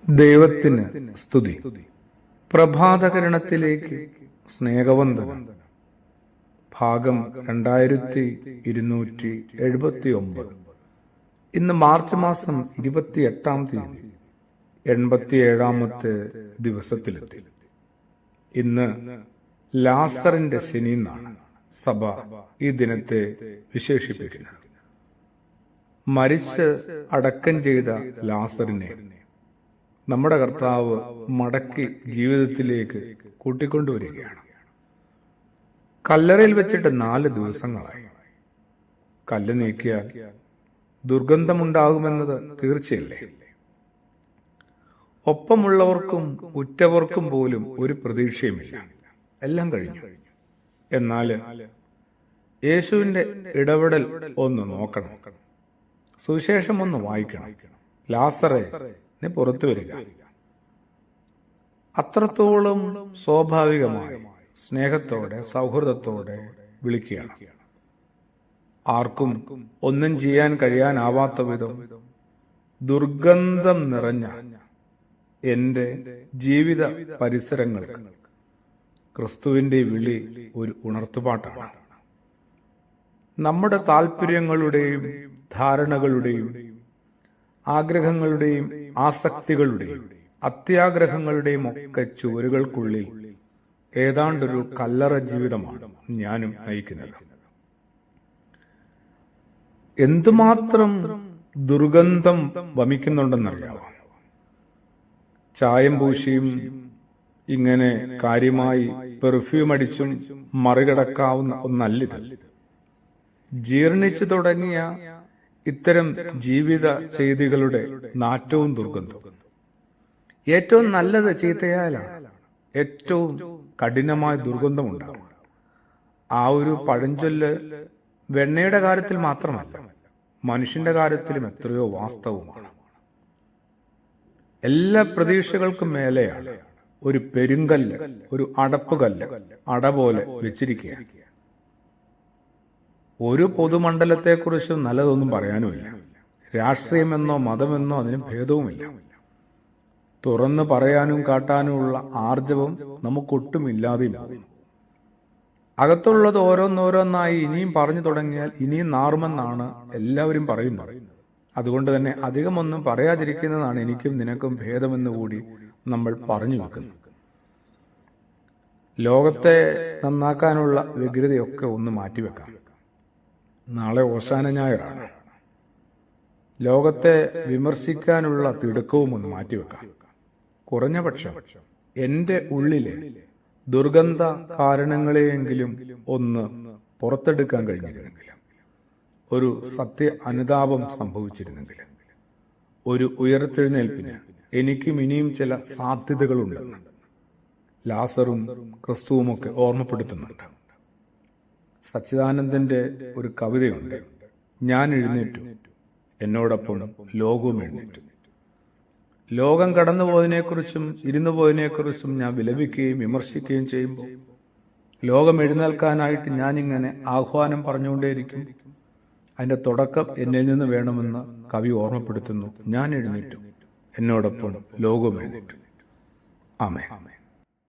ദൈവത്തിന് സ്തുതി. പ്രഭാതകിരണത്തിലേക്ക് സ്നേഹവന്ദനം. ഭാഗം 2279. ഇന്ന് മാർച്ച് മാസം 28-ാം തീയതി 87-ാമത്തെ ദിവസത്തിലെത്തി. ഇന്ന് ലാസറിന്റെ ശനി എന്നാണ് സഭ ഈ ദിനത്തെ വിശേഷിപ്പിക്കുന്നത്. മരിച്ച് അടക്കം ചെയ്ത ലാസറിനെ നമ്മുടെ കർത്താവ് മടക്കി ജീവിതത്തിലേക്ക് കൂട്ടിക്കൊണ്ടുവരികയാണ്. കല്ലറയിൽ വെച്ചിട്ട് 4 ദിവസങ്ങളായി. കല്ല് നീക്കിയാൽ ദുർഗന്ധമുണ്ടാകുമെന്നത് തീർച്ചയല്ലേ? ഒപ്പമുള്ളവർക്കും ഉറ്റവർക്കും പോലും ഒരു പ്രതീക്ഷയുമില്ല. എല്ലാം കഴിഞ്ഞു. എന്നാൽ യേശുവിന്റെ ഇടപെടൽ ഒന്ന് നോക്കണം. സുവിശേഷം ഒന്ന് വായിക്കണം. ലാസറേ, നീ പുറത്തു വരിക. അത്രത്തോളം സ്വാഭാവികമായി സ്നേഹത്തോടെ സൗഹൃദത്തോടെ വിളിക്കുകയാണ്. ആർക്കും ഒന്നും ചെയ്യാൻ കഴിയാനാവാത്ത വിധം ദുർഗന്ധം നിറഞ്ഞ എന്റെ ജീവിത പരിസരങ്ങൾക്ക് ക്രിസ്തുവിന്റെ വിളി ഒരു ഉണർത്തുപാട്ടാണ്. നമ്മുടെ താല്പര്യങ്ങളുടെയും ധാരണകളുടെയും ആഗ്രഹങ്ങളുടെയും ആസക്തികളുടെയും അത്യാഗ്രഹങ്ങളുടെയും ഒക്കെ ചുവരുകൾക്കുള്ളിൽ ഏതാണ്ടൊരു കല്ലറ ജീവിതമാണ് ഞാനും നയിക്കുന്നത്. എന്തുമാത്രം ദുർഗന്ധം വമിക്കുന്നുണ്ടെന്നറിയാമോ? ചായം പൂശിയും ഇങ്ങനെ കാര്യമായി പെർഫ്യൂം അടിച്ചും മറികടക്കാവുന്ന ഒന്നല്ലിത്. ജീർണിച്ചു തുടങ്ങിയ ഇത്തരം ജീവിത ചെയ്തികളുടെ നാറ്റവും ദുർഗന്ധവും. ഏറ്റവും നല്ലത് ചീത്തയായാലാണ് ഏറ്റവും കഠിനമായ ദുർഗന്ധമുണ്ടാവും. ആ ഒരു പഴഞ്ചൊല്ല് വെണ്ണയുടെ കാര്യത്തിൽ മാത്രമല്ല, മനുഷ്യന്റെ കാര്യത്തിലും എത്രയോ വാസ്തവമാണ്. എല്ലാ പ്രതീക്ഷകൾക്കും മേലെയാണ് ഒരു പെരുങ്കല്ല്, ഒരു അടപ്പുകല്ല് അട പോലെ വെച്ചിരിക്കുക. ഒരു പൊതുമണ്ഡലത്തെക്കുറിച്ചും നല്ലതൊന്നും പറയാനുമില്ല. രാഷ്ട്രീയമെന്നോ മതമെന്നോ അതിന് ഭേദവുമില്ല. തുറന്നു പറയാനും കാട്ടാനുമുള്ള ആർജവം നമുക്കൊട്ടും ഇല്ലാതെയും. അകത്തുള്ളത് ഓരോന്നോരോന്നായി ഇനിയും പറഞ്ഞു തുടങ്ങിയാൽ ഇനിയും നാറുമെന്നാണ് എല്ലാവരും പറയുന്നത്. അതുകൊണ്ട് തന്നെ അധികമൊന്നും പറയാതിരിക്കുന്നതാണ് എനിക്കും നിനക്കും ഭേദമെന്ന് കൂടി നമ്മൾ പറഞ്ഞു വെക്കുന്നത്. ലോകത്തെ നന്നാക്കാനുള്ള വ്യഗ്രതയൊക്കെ ഒന്ന് മാറ്റിവെക്കാം. നാളെ ഓശാന ഞായറാണ്. ലോകത്തെ വിമർശിക്കാനുള്ള തിടുക്കവും ഒന്ന് മാറ്റിവെക്കാം. കുറഞ്ഞ പക്ഷം എന്റെ ഉള്ളിലെ ദുർഗന്ധ കാരണങ്ങളെയെങ്കിലും ഒന്ന് പുറത്തെടുക്കാൻ കഴിഞ്ഞിരുന്നെങ്കിലും, ഒരു സത്യ അനുതാപം സംഭവിച്ചിരുന്നെങ്കിലും, ഒരു ഉയർത്തെഴുന്നേൽപ്പിന് എനിക്കും ഇനിയും ചില സാധ്യതകളുണ്ടെന്ന് ലാസറും ക്രിസ്തുവുമൊക്കെ ഓർമ്മപ്പെടുത്തുന്നുണ്ട്. സച്ചിദാനന്ദന്റെ ഒരു കവിതയുണ്ട്. ഞാൻ എഴുന്നേറ്റു, എന്നോടൊപ്പം ലോകവും എഴുന്നേറ്റു. ലോകം കടന്നുപോയതിനെക്കുറിച്ചും ഇരുന്നു പോയതിനെക്കുറിച്ചും ഞാൻ വിലപിക്കുകയും വിമർശിക്കുകയും ചെയ്യുമ്പോൾ ലോകം എഴുന്നേൽക്കാനായിട്ട് ഞാനിങ്ങനെ ആഹ്വാനം പറഞ്ഞുകൊണ്ടേയിരിക്കും. അതിന്റെ തുടക്കം എന്നിൽ നിന്ന് വേണമെന്ന് കവി ഓർമ്മപ്പെടുത്തുന്നു. ഞാൻ എഴുന്നേറ്റു, എന്നോടൊപ്പം ലോകവും എഴുന്നേറ്റു. ആമേൻ.